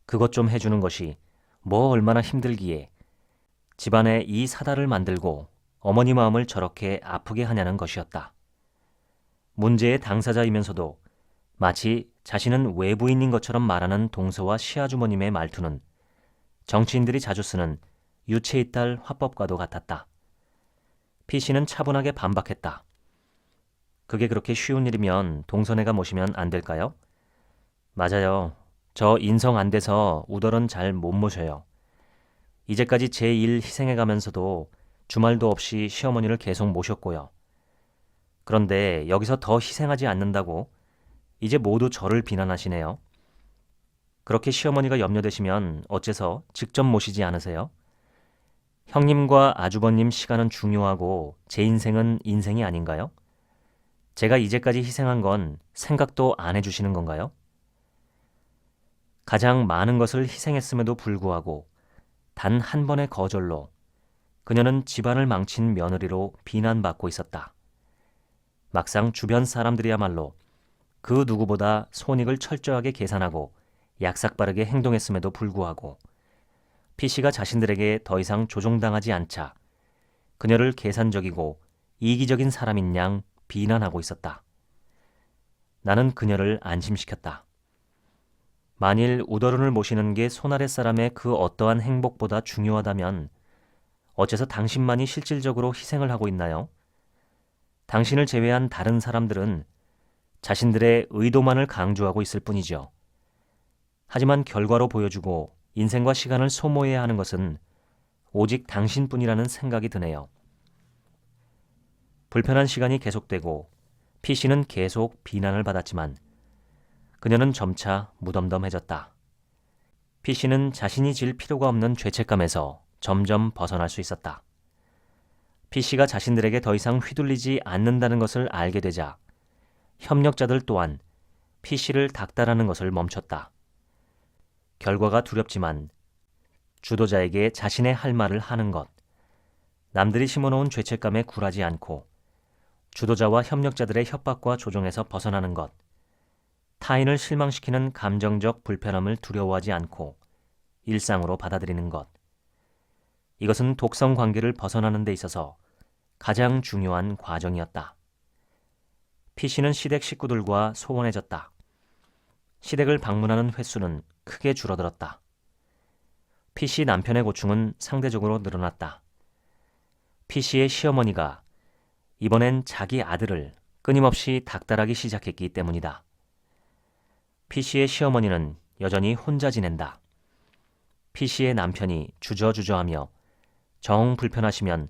그것 좀 해주는 것이 뭐 얼마나 힘들기에 집안에 이 사달을 만들고 어머니 마음을 저렇게 아프게 하냐는 것이었다. 문제의 당사자이면서도 마치 자신은 외부인인 것처럼 말하는 동서와 시아주머님의 말투는 정치인들이 자주 쓰는 유체이탈 화법과도 같았다. PC는 차분하게 반박했다. 그게 그렇게 쉬운 일이면 동서네가 모시면 안 될까요? 맞아요. 저 인성 안 돼서 우덜은 잘 못 모셔요. 이제까지 제 일 희생해가면서도 주말도 없이 시어머니를 계속 모셨고요. 그런데 여기서 더 희생하지 않는다고 이제 모두 저를 비난하시네요. 그렇게 시어머니가 염려되시면 어째서 직접 모시지 않으세요? 형님과 아주버님 시간은 중요하고 제 인생은 인생이 아닌가요? 제가 이제까지 희생한 건 생각도 안 해주시는 건가요? 가장 많은 것을 희생했음에도 불구하고 단 한 번의 거절로 그녀는 집안을 망친 며느리로 비난받고 있었다. 막상 주변 사람들이야말로 그 누구보다 손익을 철저하게 계산하고 약삭빠르게 행동했음에도 불구하고 PC가 자신들에게 더 이상 조종당하지 않자 그녀를 계산적이고 이기적인 사람인 양 비난하고 있었다. 나는 그녀를 안심시켰다. 만일 우더른을 모시는 게 손아랫사람의 그 어떠한 행복보다 중요하다면 어째서 당신만이 실질적으로 희생을 하고 있나요? 당신을 제외한 다른 사람들은 자신들의 의도만을 강조하고 있을 뿐이죠. 하지만 결과로 보여주고 인생과 시간을 소모해야 하는 것은 오직 당신뿐이라는 생각이 드네요. 불편한 시간이 계속되고 PC는 계속 비난을 받았지만 그녀는 점차 무덤덤해졌다. PC는 자신이 질 필요가 없는 죄책감에서 점점 벗어날 수 있었다. PC가 자신들에게 더 이상 휘둘리지 않는다는 것을 알게 되자 협력자들 또한 PC를 닥달하는 것을 멈췄다. 결과가 두렵지만 주도자에게 자신의 할 말을 하는 것, 남들이 심어놓은 죄책감에 굴하지 않고 주도자와 협력자들의 협박과 조종에서 벗어나는 것, 타인을 실망시키는 감정적 불편함을 두려워하지 않고 일상으로 받아들이는 것. 이것은 독성 관계를 벗어나는 데 있어서 가장 중요한 과정이었다. PC는 시댁 식구들과 소원해졌다. 시댁을 방문하는 횟수는 크게 줄어들었다. PC 남편의 고충은 상대적으로 늘어났다. PC의 시어머니가 이번엔 자기 아들을 끊임없이 닥달하기 시작했기 때문이다. PC의 시어머니는 여전히 혼자 지낸다. PC의 남편이 주저주저하며 정 불편하시면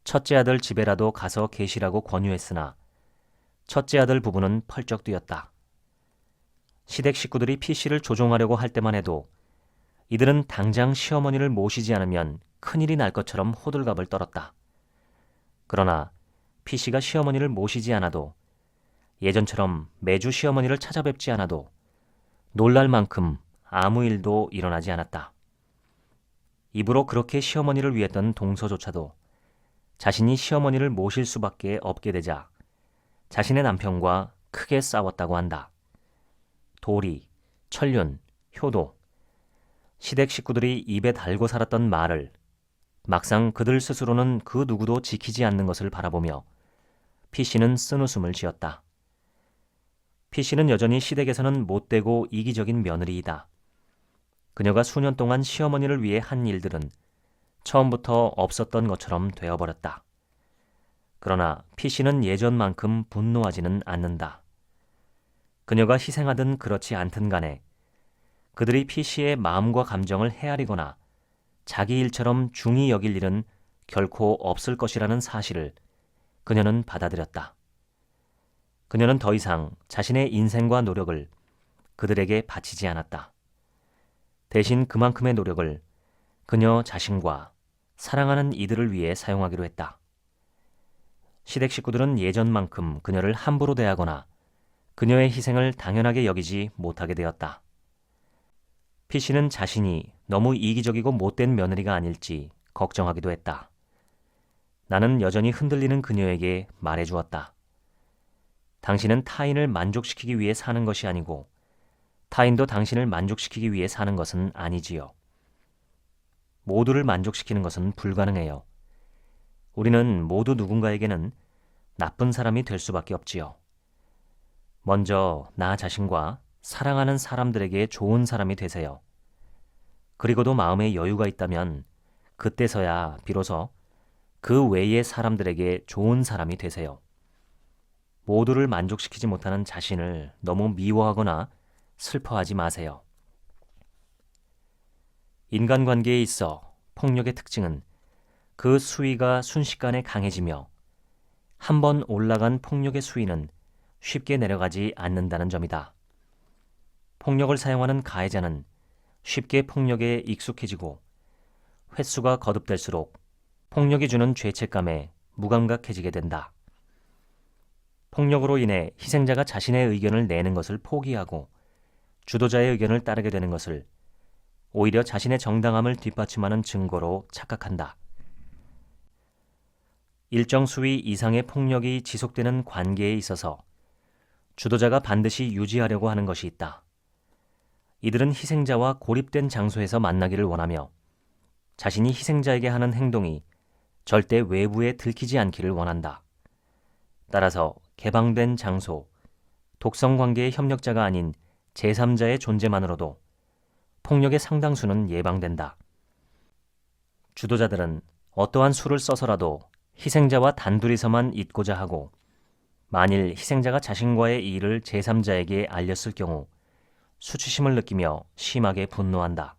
첫째 아들 집에라도 가서 계시라고 권유했으나 첫째 아들 부부는 펄쩍 뛰었다. 시댁 식구들이 PC를 조종하려고 할 때만 해도 이들은 당장 시어머니를 모시지 않으면 큰일이 날 것처럼 호들갑을 떨었다. 그러나 PC가 시어머니를 모시지 않아도 예전처럼 매주 시어머니를 찾아뵙지 않아도 놀랄 만큼 아무 일도 일어나지 않았다. 입으로 그렇게 시어머니를 위했던 동서조차도 자신이 시어머니를 모실 수밖에 없게 되자 자신의 남편과 크게 싸웠다고 한다. 도리, 천륜, 효도, 시댁 식구들이 입에 달고 살았던 말을 막상 그들 스스로는 그 누구도 지키지 않는 것을 바라보며 피씨는 쓴웃음을 지었다. 피씨는 여전히 시댁에서는 못되고 이기적인 며느리이다. 그녀가 수년 동안 시어머니를 위해 한 일들은 처음부터 없었던 것처럼 되어버렸다. 그러나 피씨는 예전만큼 분노하지는 않는다. 그녀가 희생하든 그렇지 않든 간에 그들이 피씨의 마음과 감정을 헤아리거나 자기 일처럼 중히 여길 일은 결코 없을 것이라는 사실을 그녀는 받아들였다. 그녀는 더 이상 자신의 인생과 노력을 그들에게 바치지 않았다. 대신 그만큼의 노력을 그녀 자신과 사랑하는 이들을 위해 사용하기로 했다. 시댁 식구들은 예전만큼 그녀를 함부로 대하거나 그녀의 희생을 당연하게 여기지 못하게 되었다. 피씨는 자신이 너무 이기적이고 못된 며느리가 아닐지 걱정하기도 했다. 나는 여전히 흔들리는 그녀에게 말해주었다. 당신은 타인을 만족시키기 위해 사는 것이 아니고 타인도 당신을 만족시키기 위해 사는 것은 아니지요. 모두를 만족시키는 것은 불가능해요. 우리는 모두 누군가에게는 나쁜 사람이 될 수밖에 없지요. 먼저 나 자신과 사랑하는 사람들에게 좋은 사람이 되세요. 그리고도 마음에 여유가 있다면 그때서야 비로소 그 외의 사람들에게 좋은 사람이 되세요. 모두를 만족시키지 못하는 자신을 너무 미워하거나 슬퍼하지 마세요. 인간관계에 있어 폭력의 특징은 그 수위가 순식간에 강해지며 한 번 올라간 폭력의 수위는 쉽게 내려가지 않는다는 점이다. 폭력을 사용하는 가해자는 쉽게 폭력에 익숙해지고 횟수가 거듭될수록 폭력이 주는 죄책감에 무감각해지게 된다. 폭력으로 인해 희생자가 자신의 의견을 내는 것을 포기하고 주도자의 의견을 따르게 되는 것을 오히려 자신의 정당함을 뒷받침하는 증거로 착각한다. 일정 수위 이상의 폭력이 지속되는 관계에 있어서 주도자가 반드시 유지하려고 하는 것이 있다. 이들은 희생자와 고립된 장소에서 만나기를 원하며 자신이 희생자에게 하는 행동이 절대 외부에 들키지 않기를 원한다. 따라서 개방된 장소, 독성관계의 협력자가 아닌 제3자의 존재만으로도 폭력의 상당수는 예방된다. 주도자들은 어떠한 수를 써서라도 희생자와 단둘이서만 있고자 하고 만일 희생자가 자신과의 일을 제3자에게 알렸을 경우 수치심을 느끼며 심하게 분노한다.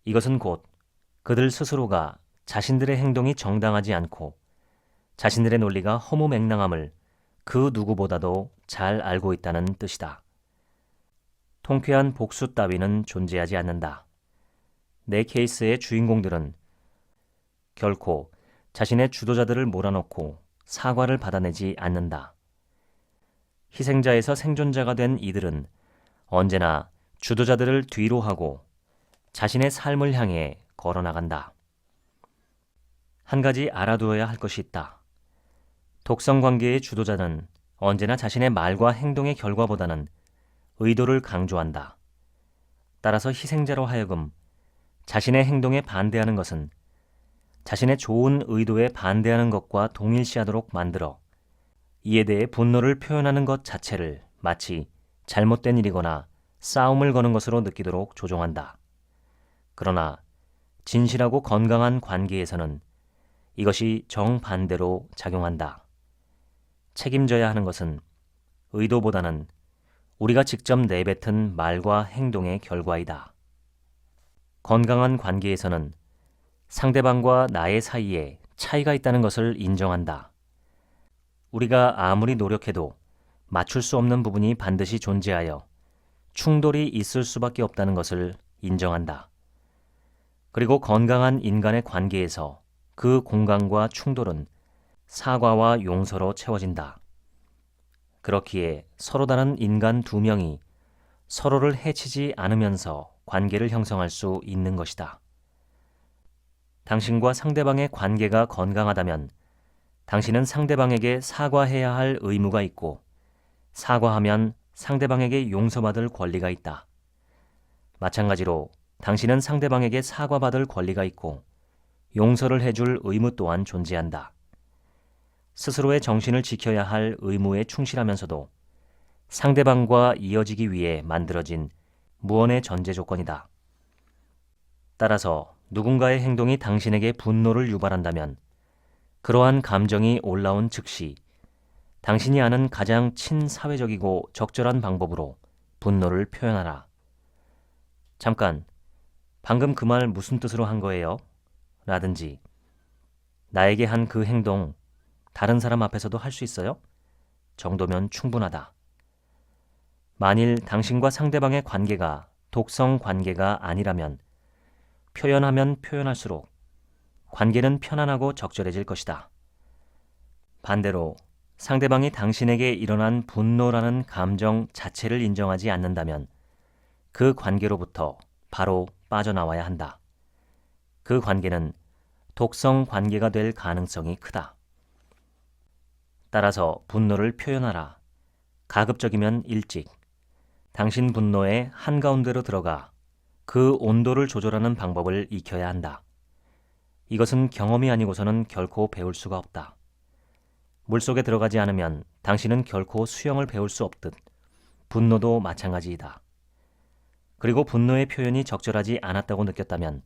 이것은 곧 그들 스스로가 자신들의 행동이 정당하지 않고 자신들의 논리가 허무맹랑함을 그 누구보다도 잘 알고 있다는 뜻이다. 통쾌한 복수 따위는 존재하지 않는다. 내 케이스의 주인공들은 결코 자신의 주도자들을 몰아넣고 사과를 받아내지 않는다. 희생자에서 생존자가 된 이들은 언제나 주도자들을 뒤로 하고 자신의 삶을 향해 걸어나간다. 한 가지 알아두어야 할 것이 있다. 독성관계의 주도자는 언제나 자신의 말과 행동의 결과보다는 의도를 강조한다. 따라서 희생자로 하여금 자신의 행동에 반대하는 것은 자신의 좋은 의도에 반대하는 것과 동일시하도록 만들어 이에 대해 분노를 표현하는 것 자체를 마치 잘못된 일이거나 싸움을 거는 것으로 느끼도록 조종한다. 그러나 진실하고 건강한 관계에서는 이것이 정반대로 작용한다. 책임져야 하는 것은 의도보다는 우리가 직접 내뱉은 말과 행동의 결과이다. 건강한 관계에서는 상대방과 나의 사이에 차이가 있다는 것을 인정한다. 우리가 아무리 노력해도 맞출 수 없는 부분이 반드시 존재하여 충돌이 있을 수밖에 없다는 것을 인정한다. 그리고 건강한 인간의 관계에서 그 공간과 충돌은 사과와 용서로 채워진다. 그렇기에 서로 다른 인간 두 명이 서로를 해치지 않으면서 관계를 형성할 수 있는 것이다. 당신과 상대방의 관계가 건강하다면 당신은 상대방에게 사과해야 할 의무가 있고 사과하면 상대방에게 용서받을 권리가 있다. 마찬가지로 당신은 상대방에게 사과받을 권리가 있고 용서를 해줄 의무 또한 존재한다. 스스로의 정신을 지켜야 할 의무에 충실하면서도 상대방과 이어지기 위해 만들어진 무언의 전제 조건이다. 따라서 누군가의 행동이 당신에게 분노를 유발한다면 그러한 감정이 올라온 즉시 당신이 아는 가장 친사회적이고 적절한 방법으로 분노를 표현하라. 잠깐, 방금 그 말 무슨 뜻으로 한 거예요? 라든지, 나에게 한 그 행동 다른 사람 앞에서도 할 수 있어요? 정도면 충분하다. 만일 당신과 상대방의 관계가 독성 관계가 아니라면 표현하면 표현할수록 관계는 편안하고 적절해질 것이다. 반대로 상대방이 당신에게 일어난 분노라는 감정 자체를 인정하지 않는다면 그 관계로부터 바로 빠져나와야 한다. 그 관계는 독성 관계가 될 가능성이 크다. 따라서 분노를 표현하라. 가급적이면 일찍. 당신 분노의 한가운데로 들어가 그 온도를 조절하는 방법을 익혀야 한다. 이것은 경험이 아니고서는 결코 배울 수가 없다. 물속에 들어가지 않으면 당신은 결코 수영을 배울 수 없듯 분노도 마찬가지이다. 그리고 분노의 표현이 적절하지 않았다고 느꼈다면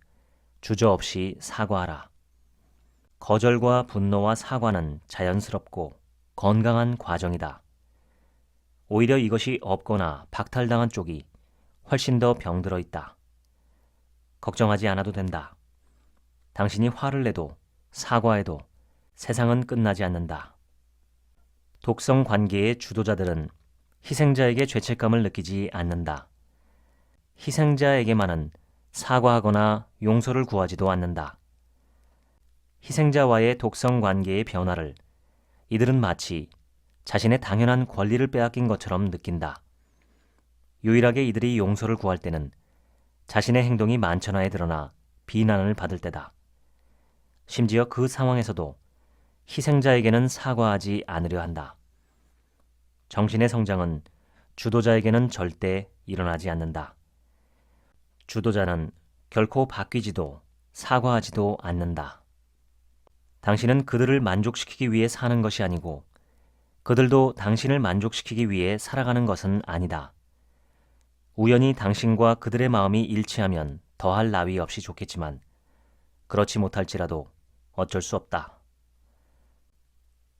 주저없이 사과하라. 거절과 분노와 사과는 자연스럽고 건강한 과정이다. 오히려 이것이 없거나 박탈당한 쪽이 훨씬 더 병들어 있다. 걱정하지 않아도 된다. 당신이 화를 내도 사과해도 세상은 끝나지 않는다. 독성 관계의 주도자들은 희생자에게 죄책감을 느끼지 않는다. 희생자에게만은 사과하거나 용서를 구하지도 않는다. 희생자와의 독성 관계의 변화를 이들은 마치 자신의 당연한 권리를 빼앗긴 것처럼 느낀다. 유일하게 이들이 용서를 구할 때는 자신의 행동이 만천하에 드러나 비난을 받을 때다. 심지어 그 상황에서도 희생자에게는 사과하지 않으려 한다. 정신의 성장은 주도자에게는 절대 일어나지 않는다. 주도자는 결코 바뀌지도 사과하지도 않는다. 당신은 그들을 만족시키기 위해 사는 것이 아니고 그들도 당신을 만족시키기 위해 살아가는 것은 아니다. 우연히 당신과 그들의 마음이 일치하면 더할 나위 없이 좋겠지만 그렇지 못할지라도 어쩔 수 없다.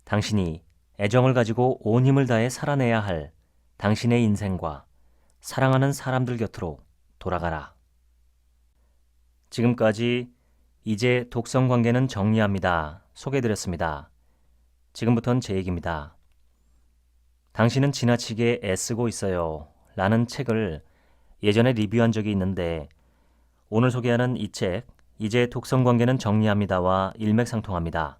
당신이 애정을 가지고 온 힘을 다해 살아내야 할 당신의 인생과 사랑하는 사람들 곁으로 돌아가라. 지금까지 이제 독성 관계는 정리합니다. 소개해드렸습니다. 지금부터는 제 얘기입니다. 당신은 지나치게 애쓰고 있어요. 라는 책을 예전에 리뷰한 적이 있는데 오늘 소개하는 이 책, 이제 독성 관계는 정리합니다와 일맥상통합니다.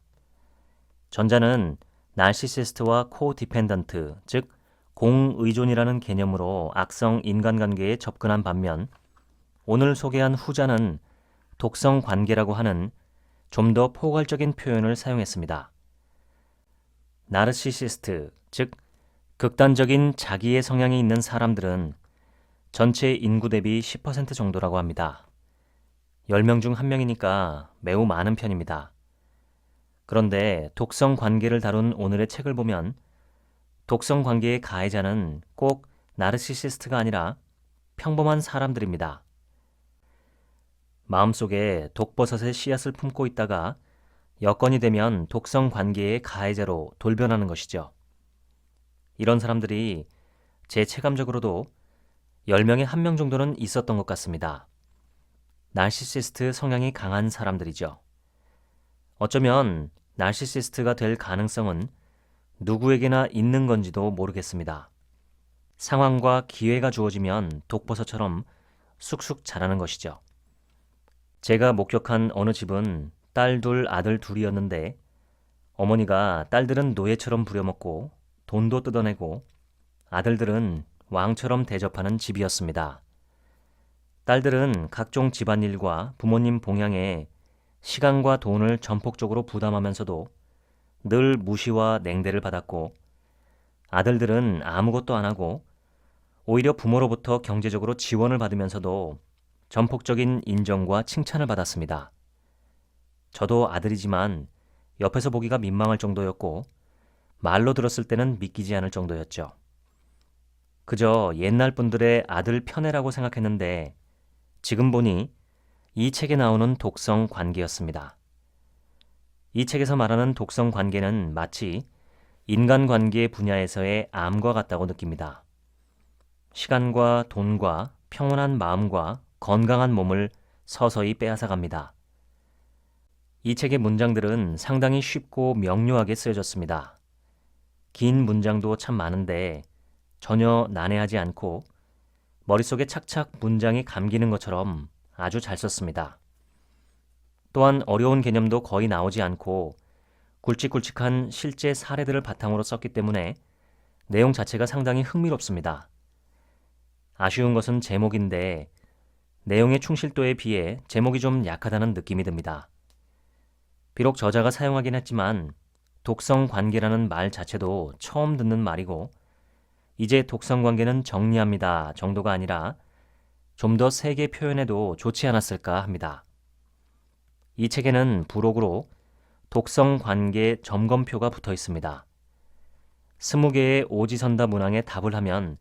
전자는 나르시시스트와 코디펜던트, 즉 공의존이라는 개념으로 악성 인간관계에 접근한 반면 오늘 소개한 후자는 독성 관계라고 하는 좀 더 포괄적인 표현을 사용했습니다. 나르시시스트, 즉 극단적인 자기의 성향이 있는 사람들은 전체 인구 대비 10% 정도라고 합니다. 10명 중 1명이니까 매우 많은 편입니다. 그런데 독성 관계를 다룬 오늘의 책을 보면 독성 관계의 가해자는 꼭 나르시시스트가 아니라 평범한 사람들입니다. 마음속에 독버섯의 씨앗을 품고 있다가 여건이 되면 독성 관계의 가해자로 돌변하는 것이죠. 이런 사람들이 제 체감적으로도 10명에 1명 정도는 있었던 것 같습니다. 나르시시스트 성향이 강한 사람들이죠. 어쩌면 나르시시스트가 될 가능성은 누구에게나 있는 건지도 모르겠습니다. 상황과 기회가 주어지면 독버섯처럼 쑥쑥 자라는 것이죠. 제가 목격한 어느 집은 딸 둘, 아들 둘이었는데 어머니가 딸들은 노예처럼 부려먹고 돈도 뜯어내고 아들들은 왕처럼 대접하는 집이었습니다. 딸들은 각종 집안일과 부모님 봉양에 시간과 돈을 전폭적으로 부담하면서도 늘 무시와 냉대를 받았고 아들들은 아무것도 안 하고 오히려 부모로부터 경제적으로 지원을 받으면서도 전폭적인 인정과 칭찬을 받았습니다. 저도 아들이지만 옆에서 보기가 민망할 정도였고 말로 들었을 때는 믿기지 않을 정도였죠. 그저 옛날 분들의 아들 편애라고 생각했는데 지금 보니 이 책에 나오는 독성 관계였습니다. 이 책에서 말하는 독성 관계는 마치 인간관계 분야에서의 암과 같다고 느낍니다. 시간과 돈과 평온한 마음과 건강한 몸을 서서히 빼앗아갑니다. 이 책의 문장들은 상당히 쉽고 명료하게 쓰여졌습니다. 긴 문장도 참 많은데 전혀 난해하지 않고 머릿속에 착착 문장이 감기는 것처럼 아주 잘 썼습니다. 또한 어려운 개념도 거의 나오지 않고 굵직굵직한 실제 사례들을 바탕으로 썼기 때문에 내용 자체가 상당히 흥미롭습니다. 아쉬운 것은 제목인데 내용의 충실도에 비해 제목이 좀 약하다는 느낌이 듭니다. 비록 저자가 사용하긴 했지만 독성 관계라는 말 자체도 처음 듣는 말이고 이제 독성 관계는 정리합니다 정도가 아니라 좀 더 세게 표현해도 좋지 않았을까 합니다. 이 책에는 부록으로 독성 관계 점검표가 붙어 있습니다. 20개의 오지선다 문항에 답을 하면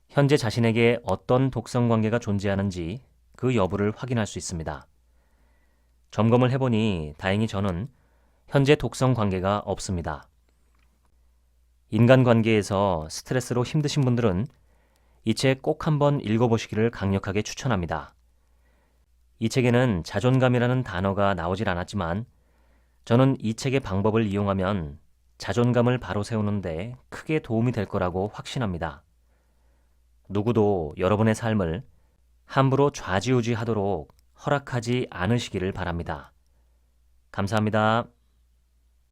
현재 자신에게 어떤 독성 관계가 존재하는지 그 여부를 확인할 수 있습니다. 점검을 해보니 다행히 저는 현재 독성 관계가 없습니다. 인간관계에서 스트레스로 힘드신 분들은 이 책 꼭 한번 읽어보시기를 강력하게 추천합니다. 이 책에는 자존감이라는 단어가 나오질 않았지만 저는 이 책의 방법을 이용하면 자존감을 바로 세우는데 크게 도움이 될 거라고 확신합니다. 누구도 여러분의 삶을 함부로 좌지우지하도록 허락하지 않으시기를 바랍니다. 감사합니다.